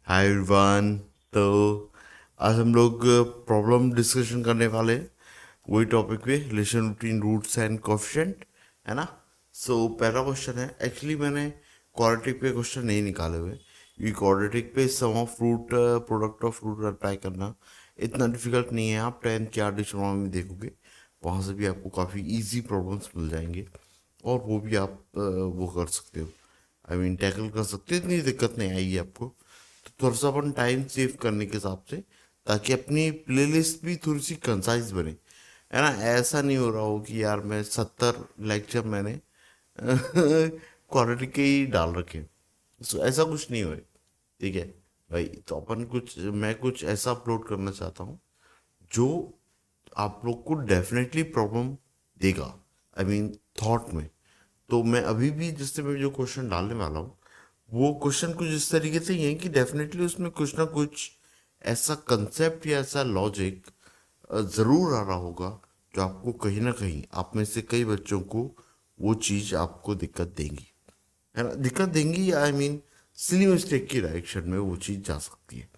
Hi everyone. तो आज हम लोग प्रॉब्लम डिस्कशन करने वाले हैं, वही टॉपिक पे relation between roots and coefficient, है ना। सो पहला क्वेश्चन है, एक्चुअली मैंने क्वाड्रेटिक पे क्वेश्चन नहीं निकाले हुए क्योंकि क्वाड्रेटिक पे sum of root product of root apply करना इतना डिफिकल्ट नहीं है। आप 10th के आर्टिस्ट में देखोगे, वहाँ से भी आपको काफ़ी इजी प्रॉब्लम्स मिल जाएंगे और वो भी आप वो कर सकते हो, आई मीन टैकल कर सकते हो, इतनी दिक्कत नहीं आएगी आपको। तो थोड़ा सा अपन टाइम सेव करने के हिसाब से, ताकि अपनी प्लेलिस्ट भी थोड़ी सी कंसाइज बने, है ना। ऐसा नहीं हो रहा हो कि यार मैं 70 लेक्चर मैंने क्वालिटी के ही डाल रखे। सो ऐसा कुछ नहीं हो, ठीक है भाई। तो अपन कुछ, मैं कुछ ऐसा अपलोड करना चाहता हूँ जो आप लोग को डेफिनेटली प्रॉब्लम देगा, आई मीन थॉट में। तो मैं अभी भी जिससे मैं जो क्वेश्चन डालने वाला हूँ, वो क्वेश्चन कुछ इस तरीके से ही है कि डेफिनेटली उसमें कुछ ना कुछ ऐसा कंसेप्ट या ऐसा लॉजिक ज़रूर आ रहा होगा जो आपको कहीं ना कहीं, आप में से कई बच्चों को वो चीज़ आपको दिक्कत देंगी, है ना। दिक्कत देंगी, आई मीन सिली मिस्टेक की डायरेक्शन में वो चीज़ जा सकती है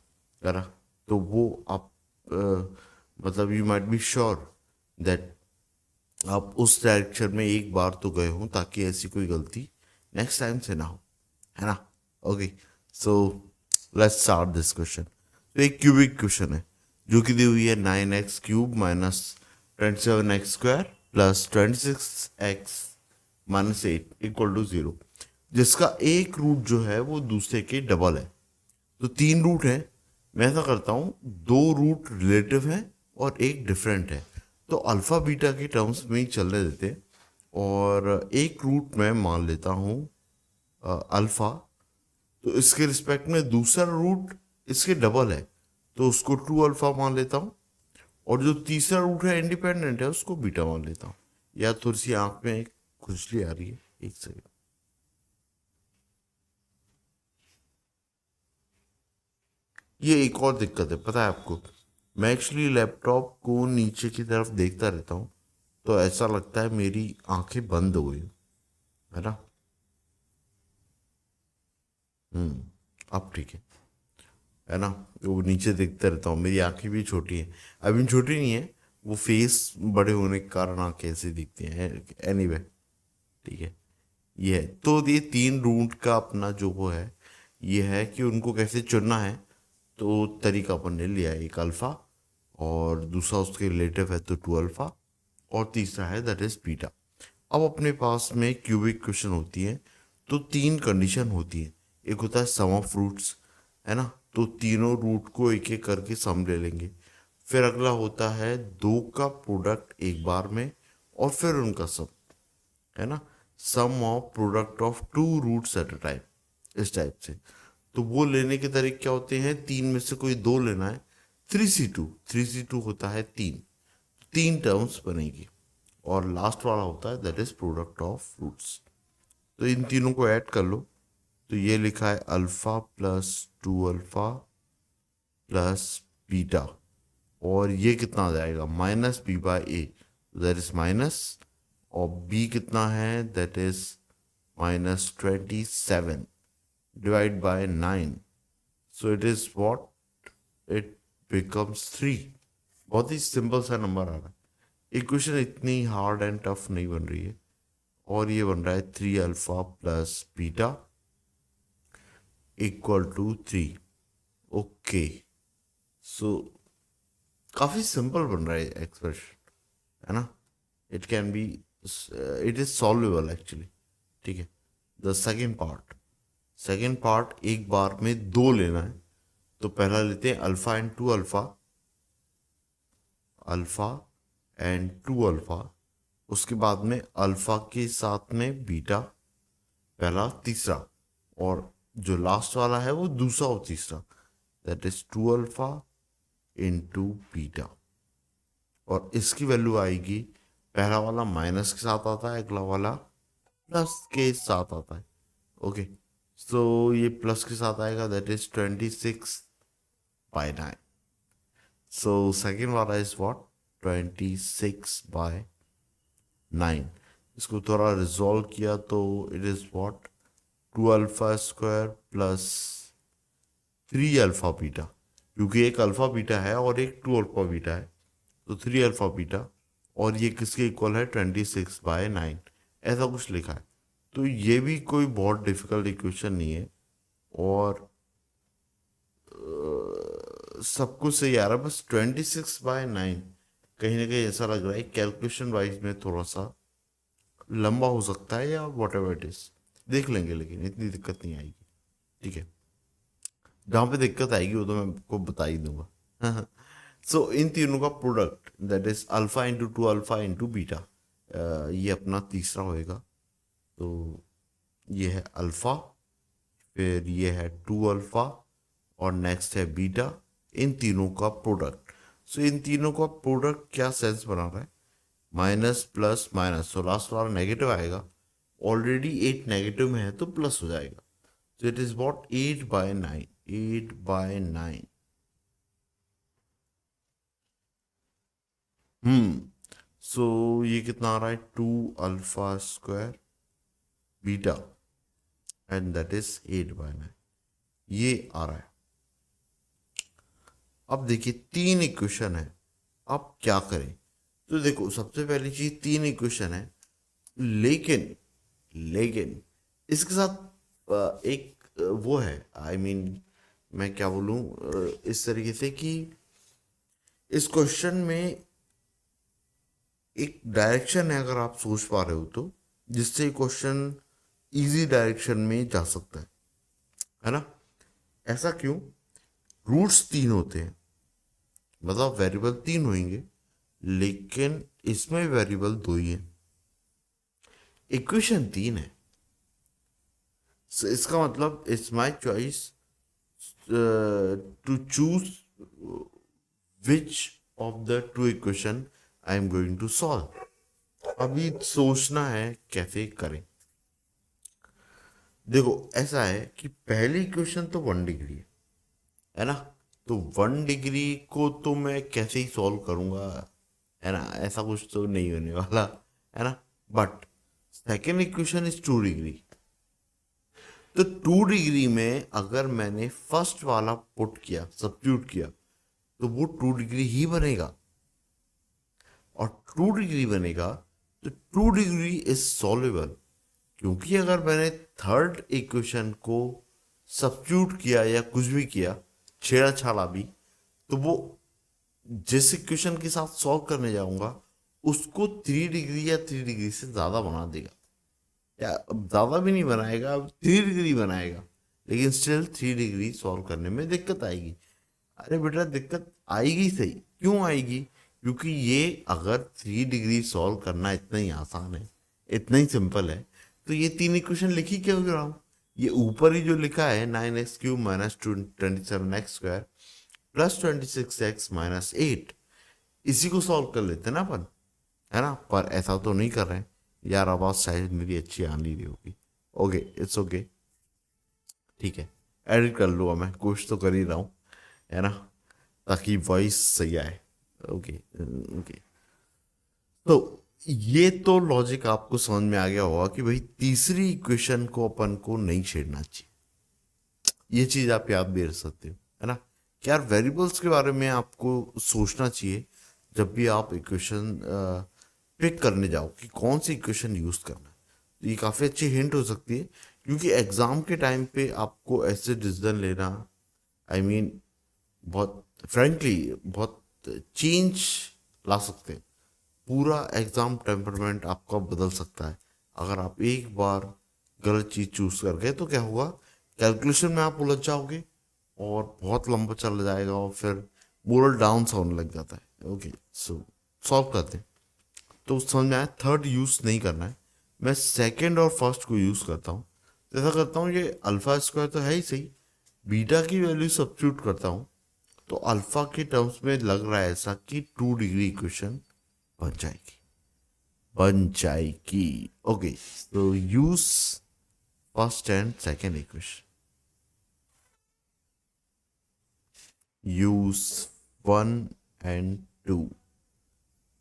ना। तो वो आप मतलब you might be sure that आप उस डायरेक्शन में एक बार तो गए हों, ताकि ऐसी कोई गलती नेक्स्ट टाइम से ना हो, है ना। Okay, so let's start this question. तो एक क्यूबिक क्वेश्चन है जो कि दी हुई है 9x³ minus 27x² plus 26x-8 equal to 0, जिसका एक रूट जो है वो दूसरे के डबल है। तो तीन रूट है, मैं ऐसा करता हूँ, दो रूट रिलेटिव हैं और एक डिफरेंट है। तो अल्फ़ा बीटा के टर्म्स में ही चलने देते हैं, और एक रूट मैं मान लेता हूँ अल्फ़ा। तो इसके रिस्पेक्ट में दूसरा रूट इसके डबल है, तो उसको 2 अल्फ़ा मान लेता हूँ। और जो तीसरा रूट है इंडिपेंडेंट है, उसको बीटा मान लेता हूँ। या थोड़ी सी आँख में एक खुजली आ रही है, एक सेकेंड। ये एक और दिक्कत है, पता है आपको। मैं एक्चुअली लैपटॉप को नीचे की तरफ देखता रहता हूँ, तो ऐसा लगता है मेरी आंखें बंद हो गई, है ना। अब ठीक है ना। वो नीचे देखता रहता हूँ, मेरी आंखें भी छोटी हैं। अभी छोटी नहीं है, वो फेस बड़े होने के कारण आंखें ऐसी दिखती हैं। एनीवे, ठीक है। ये है, तो ये तीन रूट का अपना जो वो है, ये है कि उनको कैसे चुनना है। तो तरीका अपन ने लिया है, एक अल्फ़ा, और दूसरा उसके रिलेटिव है तो 2 अल्फ़ा, और तीसरा है दैट इज बीटा। अब अपने पास में क्यूबिक क्वेश्चन होती है, तो तीन कंडीशन होती है। एक होता है सम ऑफ रूट्स, है ना। तो तीनों रूट को एक एक करके सम ले लेंगे। फिर अगला होता है दो का प्रोडक्ट एक बार में, और फिर उनका सम, है ना। Sum of product of two roots at a time, इस टाइप से। तो वो लेने के तरीके क्या होते हैं, तीन में से कोई दो लेना है। 3C2, 3C2 होता है तीन, तीन टर्म्स बनेगी। और लास्ट वाला होता है that is product of roots. तो इन तीनों को ऐड कर लो, तो ये लिखा है alpha plus 2 alpha plus beta. और ये कितना आ जाएगा, -b/a, दैट इज माइनस। और b कितना है, that is -27 divide by 9। So it is what, it becomes 3। बहुत ही सिंपल सा नंबर आ रहा है। इक्वेशन इतनी हार्ड एंड टफ नहीं बन रही है। और ये बन रहा है 3 alpha plus beta equal to 3। Okay, so काफ़ी सिंपल बन रहा है एक्सप्रेशन, है ना। It can be, it is solvable actually, ठीक है। द सेकेंड पार्ट एक बार में दो लेना है। तो पहला लेते हैं अल्फा एंड 2 अल्फा। उसके बाद में अल्फा के साथ में बीटा, पहला तीसरा। और जो लास्ट वाला है वो दूसरा और तीसरा, that is 2 alpha into beta. और इसकी वैल्यू आएगी, पहला वाला माइनस के साथ आता है, अगला वाला प्लस के साथ आता है। ओके, सो ये प्लस के साथ आएगा, दैट इज 26/9। सो सेकेंड वाला इज व्हाट, 26/9। इसको थोड़ा रिजॉल्व किया तो it is what, 2 alpha square plus 3 alpha beta, क्योंकि एक अल्फा बीटा है और एक 2 अल्फा बीटा है, तो 3 अल्फा बीटा, और ये किसके इक्वल है 26/9, ऐसा कुछ लिखा है। तो ये भी कोई बहुत डिफिकल्ट इक्वेशन नहीं है, और सब कुछ सही आ रहा है, बस 26/9 कहीं ना कहीं ऐसा लग रहा है कैलकुलेशन वाइज में थोड़ा सा लंबा हो सकता है, या वॉट एवर इट इज, देख लेंगे, लेकिन इतनी दिक्कत नहीं आएगी। ठीक है, जहाँ पे दिक्कत आएगी वो तो मैं आपको बता ही दूंगा। सो इन तीनों का product, that is alpha into 2 alpha into beta, ये अपना तीसरा होएगा। तो ये है अल्फा, फिर ये है 2 अल्फा, और नेक्स्ट है बीटा, इन तीनों का प्रोडक्ट। सो इन तीनों का प्रोडक्ट क्या सेंस बना रहा है, माइनस प्लस माइनस, तो लास्ट वाला नेगेटिव आएगा, ऑलरेडी 8 नेगेटिव में है तो प्लस हो जाएगा। So it is what 8/9, 8/9। सो ये कितना आ रहा है, 2 alpha square beta, and that is 8/9, ये आ रहा है। अब देखिए 3 इक्वेशन है, अब क्या करें। तो देखो सबसे पहली चीज 3 इक्वेशन है, लेकिन लेकिन इसके साथ एक वो है, आई मीन मैं क्या बोलूं, इस तरीके से कि इस क्वेश्चन में एक डायरेक्शन है, अगर आप सोच पा रहे हो तो, जिससे क्वेश्चन इजी डायरेक्शन में जा सकता है ना। ऐसा क्यों, रूट्स 3 होते हैं, मतलब वेरिएबल 3 होंगे, लेकिन इसमें वेरिएबल 2 ही है, इक्वेशन 3 है। So, इसका मतलब it's my choice to choose which of the 2 equation I am going to solve. अभी सोचना है कैसे करें। देखो ऐसा है कि पहली इक्वेशन तो 1 डिग्री है ना, तो 1 डिग्री को तो मैं कैसे ही सॉल्व करूंगा, है ना, ऐसा कुछ तो नहीं होने वाला, है ना। But second equation is 2 degree, तो 2 डिग्री में अगर मैंने फर्स्ट वाला पुट किया, सब्स्टिट्यूट किया, तो वो 2 डिग्री ही बनेगा, और 2 डिग्री बनेगा तो 2 डिग्री इज सॉल्वेबल, क्योंकि अगर मैंने थर्ड इक्वेशन को सब्स्टिट्यूट किया या कुछ भी किया, छेड़ा छाड़ा भी, तो वो जिस इक्वेशन के साथ सॉल्व करने जाऊंगा उसको 3 डिग्री या 3 डिग्री से ज़्यादा बना देगा, या ज़्यादा भी नहीं बनाएगा, अब 3 डिग्री बनाएगा, लेकिन स्टिल 3 डिग्री सॉल्व करने में दिक्कत आएगी। अरे बेटा दिक्कत आएगी सही, क्यों आएगी, क्योंकि ये अगर 3 डिग्री सॉल्व करना इतना ही आसान है, इतना ही सिंपल है, तो ये 3 इक्वेशन लिखी क्यों रहा हूँ। ये ऊपर ही जो लिखा है 9x³ minus 27x² plus 26x minus 8, इसी को सॉल्व कर लेते ना अपन, है ना। पर ऐसा तो नहीं कर रहे हैं यार, आवाज़ शायद मेरी अच्छी आ नहीं रही होगी। ओके इट्स ओके, ठीक है, एडिट कर लूँगा, मैं कोशिश तो कर ही रहा हूँ, है ना, ताकि वॉइस सही आए। ओके ओके, तो ये तो लॉजिक आपको समझ में आ गया होगा कि भाई तीसरी इक्वेशन को अपन को नहीं छेड़ना चाहिए, ये चीज आप याद भी रख सकते हो, है ना, कि यार वेरिएबल्स के बारे में आपको सोचना चाहिए जब भी आप इक्वेशन पिक करने जाओ कि कौन सी इक्वेशन यूज करना है। तो ये काफ़ी अच्छी हिंट हो सकती है, क्योंकि एग्जाम के टाइम पे आपको ऐसे डिसीजन लेना, आई मीन बहुत फ्रेंकली बहुत चेंज ला सकते हैं, पूरा एग्जाम टेम्परमेंट आपका बदल सकता है। अगर आप एक बार गलत चीज चूज कर गए तो क्या होगा, कैलकुलेशन में आप उलझ जाओगे और बहुत लंबा चला जाएगा, और फिर मोरल डाउन सा होने लग जाता है। ओके सो सॉल्व करते हैं, तो समझ में आया थर्ड यूज नहीं करना है, मैं सेकंड और फर्स्ट को यूज करता हूँ। जैसा करता हूँ, ये अल्फा स्क्वायर तो है ही सही, बीटा की वैल्यू सब्स्टिट्यूट करता हूँ, तो अल्फा के टर्म्स में लग रहा है ऐसा कि 2 डिग्री इक्वेशन बन जाएगी, बन जाएगी। ओके तो use first and second equation, use 1 and 2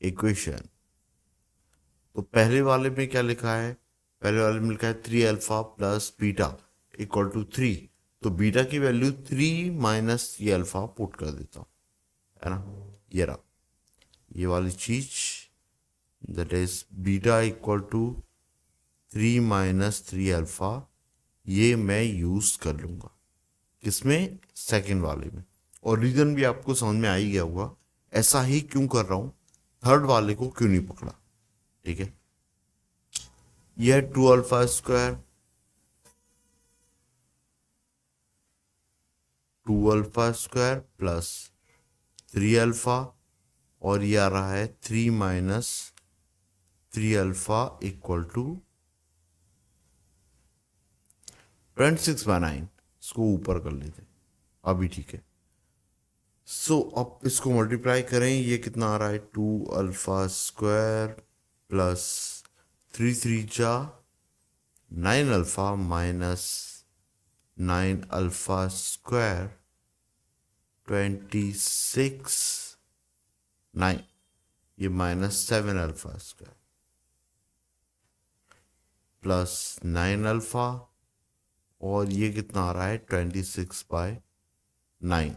equation. तो पहले वाले में क्या लिखा है, पहले वाले में लिखा है 3 alpha plus beta equal to 3, तो बीटा की वैल्यू 3 माइनस ये अल्फा पुट कर देता हूँ, है ना, ये रहा ये वाली चीज, that is beta equal to 3 minus 3 alpha. ये मैं यूज कर लूंगा किसमें, सेकंड वाले में। और रीजन भी आपको समझ में आ ही गया होगा ऐसा ही क्यों कर रहा हूं, थर्ड वाले को क्यों नहीं पकड़ा। ठीक है, यह 2 alpha square 2 alpha square plus 3 alpha, और ये आ रहा है 3 माइनस 3 अल्फा इक्वल टू 26/9। इसको ऊपर कर लेते हैं अभी, ठीक है। सो अब इसको मल्टीप्लाई करें, ये कितना आ रहा है, 2 अल्फा स्क्वायर प्लस 3 3 जा 9 अल्फा माइनस 9 अल्फा स्क्वायर 26 9, ये minus 7 alpha square plus 9 alpha, और ये कितना आ रहा है 26/9।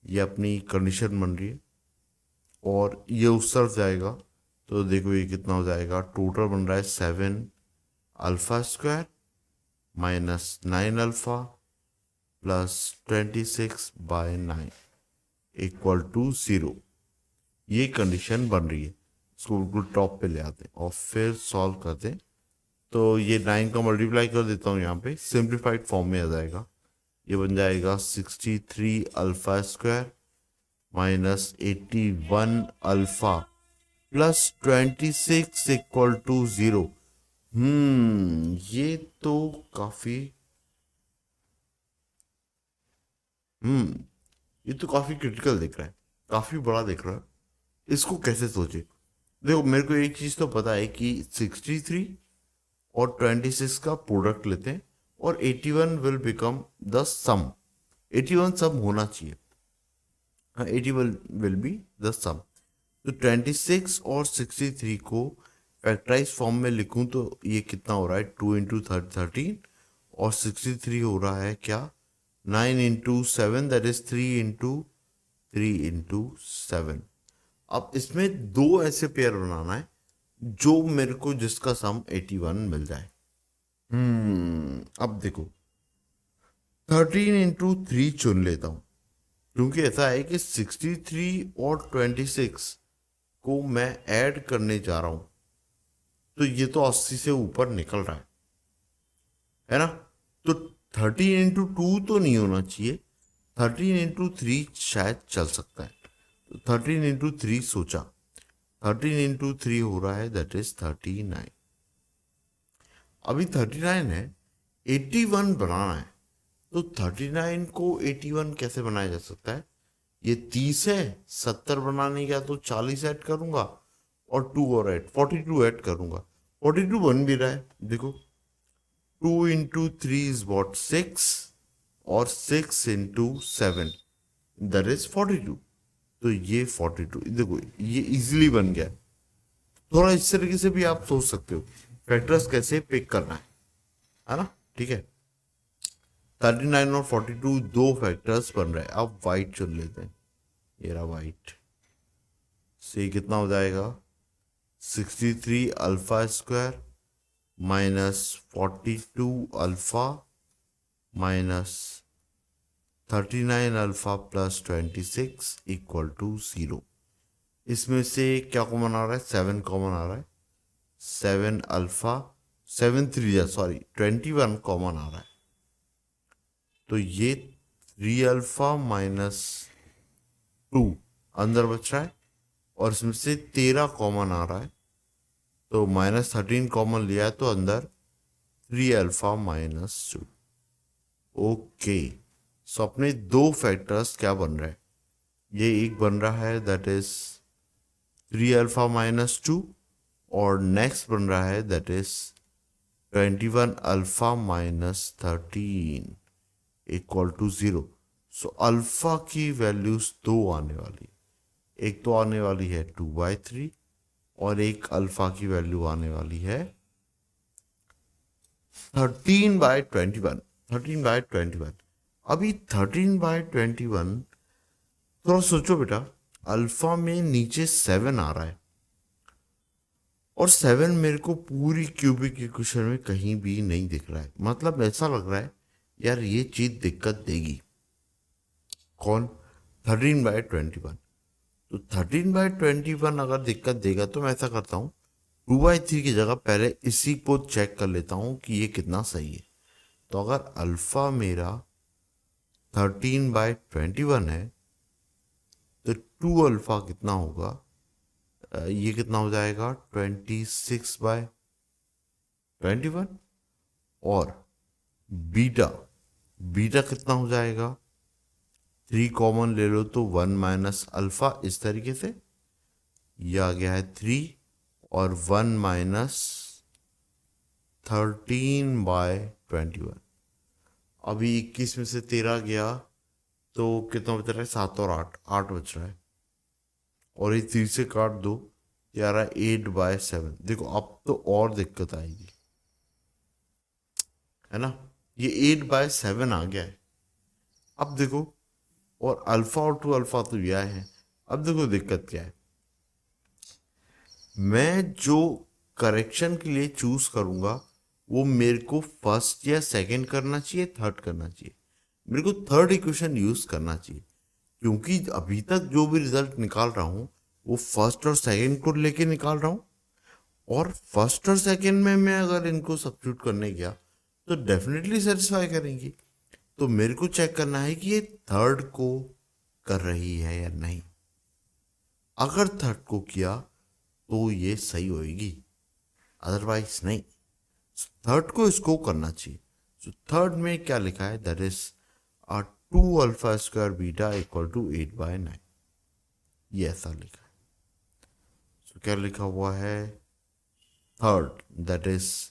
ये अपनी कंडीशन बन रही है, और ये उस तरफ जाएगा तो देखो ये कितना हो जाएगा, टोटल बन रहा है 7 alpha square minus 9 alpha plus 26/9 equal to 0। ये कंडीशन बन रही है। इसको बिल्कुल टॉप पे ले आते हैं और फिर सॉल्व करते हैं। तो ये 9 का मल्टीप्लाई कर देता हूँ, यहाँ पे सिंप्लीफाइड फॉर्म में आ जाएगा। ये बन जाएगा 63 alpha square minus 81 alpha plus 26 equal to 0। ये तो काफी ये तो काफी क्रिटिकल दिख रहा है, काफी बड़ा दिख रहा है। इसको कैसे सोचे, देखो मेरे को एक चीज तो पता है कि 63 और 26 का प्रोडक्ट लेते हैं और 81 विल बिकम द सम। 81 सम होना चाहिए, 81 विल बी द सम। तो 26 और 63 को फैक्टराइज फॉर्म में लिखूं तो ये कितना हो रहा है, 2 इंटू 13, और 63 हो रहा है क्या, 9 इंटू 7, दैट इज 3 इंटू 7। अब इसमें दो ऐसे पेयर बनाना है जो मेरे को जिसका सम 81 मिल जाए। अब देखो 13 इंटू 3 चुन लेता हूं, क्योंकि ऐसा है कि 63 और 26 को मैं ऐड करने जा रहा हूं, तो ये तो 80 से ऊपर निकल रहा है ना। तो 13 इंटू 2 तो नहीं होना चाहिए, 13 इंटू 3 शायद चल सकता है। तो 13 इंटू 3 सोचा, 13 इंटू 3 हो रहा है दैट इज 39। अभी 39 है, 81 बनाना है, तो 39 को 81 कैसे बनाया जा सकता है, ये 30 है, 70 बनाने का तो 40 ऐड करूंगा और 2 और ऐड 42 ऐड करूंगा। 42 बन भी रहा है, देखो 2 इंटू 3 इज वॉट 6, और 6 इंटू 7 दैट इज 42। तो ये 42 देखो ये इजीली बन गया। थोड़ा इस तरीके से भी आप सोच सकते हो फैक्टर्स कैसे पिक करना है ना। ठीक है, 39 और 42 दो फैक्टर्स बन रहे हैं। अब वाइट चुन लेते हैं, ये रहा वाइट। से कितना हो जाएगा, 63 alpha square minus 42 alpha minus 39 alpha plus 26 equal to 0। इसमें से क्या कॉमन आ रहा है, 7 कॉमन आ रहा है। 7 अल्फा 7 3 सॉरी 21 कॉमन आ रहा है, तो ये 3 अल्फा माइनस 2 अंदर बच रहा है, और इसमें से 13 कॉमन आ रहा है, तो माइनस 13 कॉमन लिया है, तो अंदर 3 अल्फा माइनस 2। ओके, सो अपने दो फैक्टर्स क्या बन रहे हैं, ये एक बन रहा है दैट इज 3 अल्फा माइनस 2, और नेक्स्ट बन रहा है that is 21 alpha minus 13 equal to 0। सो अल्फा की वैल्यूज दो आने वाली, एक तो आने वाली है 2/3 और एक अल्फा की वैल्यू आने वाली है 13/21। 13/21 अभी 13/21, थोड़ा सोचो बेटा, अल्फा में नीचे 7 आ रहा है और 7 मेरे को पूरी क्यूबिक इक्वेशन में कहीं भी नहीं दिख रहा है। मतलब ऐसा लग रहा है यार ये चीज दिक्कत देगी। कौन? 13/21। तो 13/21 अगर दिक्कत देगा तो मैं ऐसा करता हूँ, 2/3 की जगह पहले इसी को चेक कर लेता हूँ कि ये कितना सही है। तो अगर अल्फा मेरा 13/21 है तो 2 अल्फा कितना होगा? ये कितना हो जाएगा? 26/21। और बीटा, बीटा कितना हो जाएगा? 3 कॉमन ले लो तो 1 माइनस अल्फा, इस तरीके से ये आ गया है 3 और 1 माइनस 13/21। अभी 21 में से 13 गया तो कितना बच रहा है? 7 और 8, 8 बच रहा है। और ये 3 से काट दो, ये आ रहा है 8/7। देखो अब तो और दिक्कत आएगी, है ना? ये 8/7 आ गया है। अब देखो, और अल्फा और 2 अल्फा तो ये आए हैं। अब देखो दिक्कत क्या है, मैं जो करेक्शन के लिए चूज करूंगा वो मेरे को फर्स्ट या सेकंड करना चाहिए, थर्ड करना चाहिए? मेरे को थर्ड इक्वेशन यूज करना चाहिए, क्योंकि अभी तक जो भी रिजल्ट निकाल रहा हूं वो फर्स्ट और सेकंड को लेके निकाल रहा हूं। और फर्स्ट और सेकंड में मैं अगर इनको सब्स्टिट्यूट करने गया तो डेफिनेटली सेटिस्फाई करेंगी। तो मेरे को चेक करना है कि ये थर्ड को कर रही है या नहीं। अगर थर्ड को किया तो ये सही होएगी, अदरवाइज नहीं। थर्ड को इसको करना चाहिए। तो थर्ड में क्या लिखा है? That is 2 alpha square beta equal to 8/9। ये ऐसा लिखा है। तो क्या लिखा हुआ है? Third, that is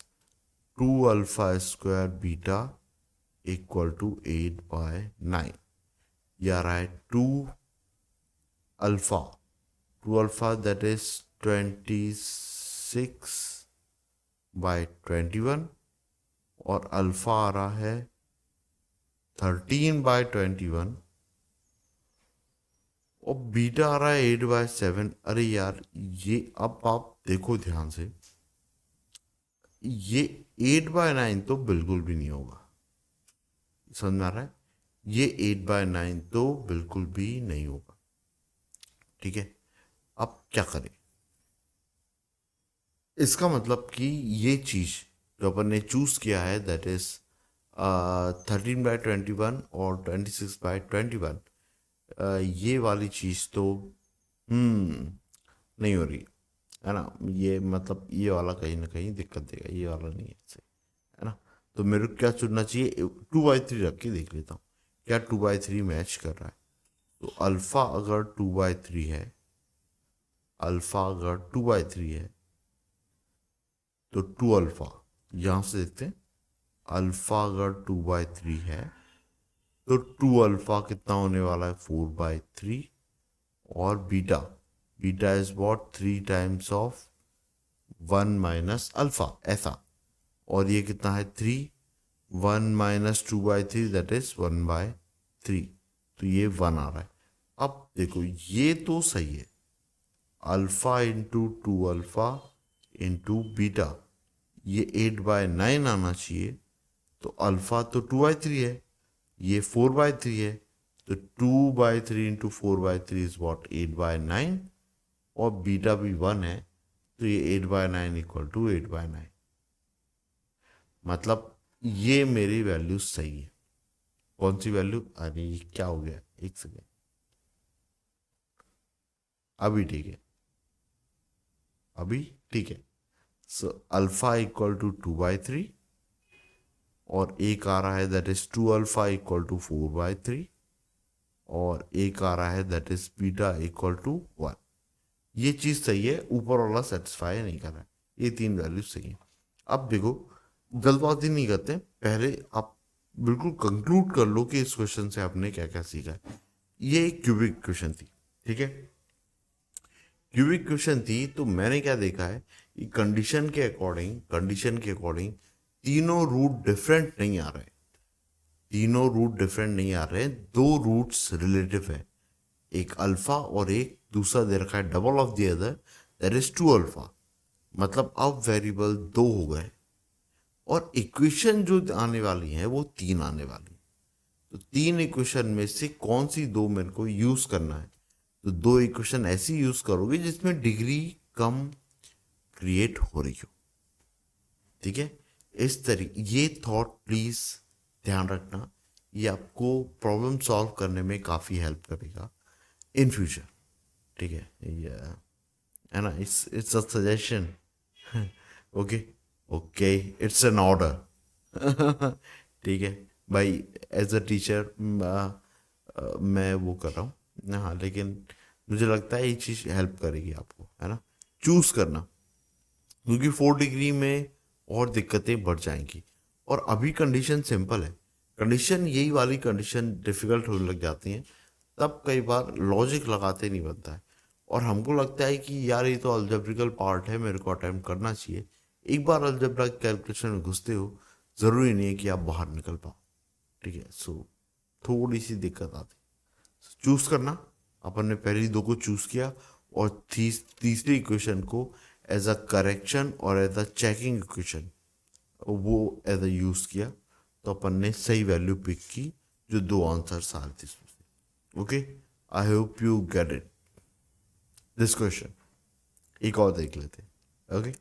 2 alpha square beta equal to 8/9। ये आ रहा है 2 अल्फा, 2 अल्फा दैट इज 26/21 और अल्फा आ रहा है 13/21 और बीटा आ रहा है 8/7। अरे यार ये अब आप देखो ध्यान से, ये 8/9 तो बिल्कुल भी नहीं होगा। समझ में आ रहा है? ये 8/9 तो बिल्कुल भी नहीं होगा। ठीक है, अब क्या करें? इसका मतलब कि ये चीज जो अपन ने चूज किया है दैट इज 13/21 और 26/21, ये वाली चीज तो नहीं हो रही है ना। ये मतलब ये वाला कहीं ना कहीं दिक्कत देगा, ये वाला नहीं है सही, है ना? तो मेरे को क्या चुनना चाहिए? 2/3 रख के देख लेता हूँ क्या 2/3 मैच कर रहा है। तो अल्फा अगर 2/3 है, अल्फा अगर 2/3 है तो 2 अल्फा, यहां से देखते हैं, अल्फा अगर 2/3 है तो 2 अल्फा कितना होने वाला है? 4/3। और beta, beta is what? 3 times of 1 minus alpha, ऐसा। और ये कितना है? 3। 1 माइनस 2/3 दैट इज 1/3। तो ये 1 आ रहा है। अब देखो ये तो सही है, alpha into 2 alpha into beta, ये 8/9 आना चाहिए। तो अल्फा तो 2/3 है, ये 4/3 है, तो 2/3 इंटू 4/3 इज वॉट? 8/9। और बीटा भी 1 है, तो ये 8/9 इक्वल टू 8/9। मतलब ये मेरी वैल्यू सही है। कौन सी वैल्यू? अरे ये क्या हो गया, एक सेकेंड, अभी ठीक है, अभी ठीक है। सो अल्फा इक्वल टू 2/3 और एक आ रहा है that is 2 alpha equal to 4/3 और एक आ रहा है that is beta equal to 1। ये चीज सही है, ऊपर वाला सेटिस्फाई नहीं कर रहा है। ये 3 वैल्यू सही है। अब देखो, जल्दबाजी नहीं करते, पहले आप बिल्कुल कंक्लूड कर लो कि इस क्वेश्चन से आपने क्या क्या सीखा है। ये एक क्यूबिक क्वेश्चन थी, ठीक है? क्यूबिक क्वेश्चन थी तो मैंने क्या देखा है कि कंडीशन के अकॉर्डिंग तीनों रूट डिफरेंट नहीं आ रहे। तीनों रूट डिफरेंट नहीं आ रहे हैं, दो रूट्स रिलेटिव है, एक अल्फा और एक दूसरा दे रखा है double of the other, that is 2 alpha. मतलब अब वेरिएबल दो हो गए और इक्वेशन जो आने वाली है वो तीन आने वाली है। तो तीन इक्वेशन में से कौन सी दो मेरे को यूज करना है? तो दो इक्वेशन ऐसी यूज करोगे जिसमें डिग्री कम क्रिएट हो रही हो। ठीक है, इस तरीके ये थॉट प्लीज ध्यान रखना, ये आपको प्रॉब्लम सॉल्व करने में काफी हेल्प करेगा इन फ्यूचर। ठीक है, ये है ना, it's a suggestion. Okay, okay, it's an order. ठीक है भाई, एज अ टीचर मैं वो कर रहा हूँ, हाँ, लेकिन मुझे लगता है ये चीज़ हेल्प करेगी आपको, है ना, चूज करना, क्योंकि 4 डिग्री में और दिक्कतें बढ़ जाएंगी। और अभी कंडीशन सिंपल है, कंडीशन यही वाली कंडीशन डिफिकल्ट होने लग जाती हैं, तब कई बार लॉजिक लगाते नहीं बनता है, और हमको लगता है कि यार ये तो अलजेब्रिकल पार्ट है, मेरे को अटेम्प्ट करना चाहिए। एक बार अलजेब्रा कैलकुलेशन में घुसते हो, ज़रूरी नहीं है कि आप बाहर निकल पाओ। ठीक है, सो थोड़ी सी दिक्कत आती है। चूज करना, अपन ने पहली दो को चूज किया और तीसरी इक्वेशन को एज अ करेक्शन और एज अ चेकिंग इक्वेशन वो एज अ यूज किया, तो अपन ने सही वैल्यू पिक की, जो दो आंसर आ रहे थे इसमें से। Okay, I hope you get it this question. एक और देख लेते हैं। ओके।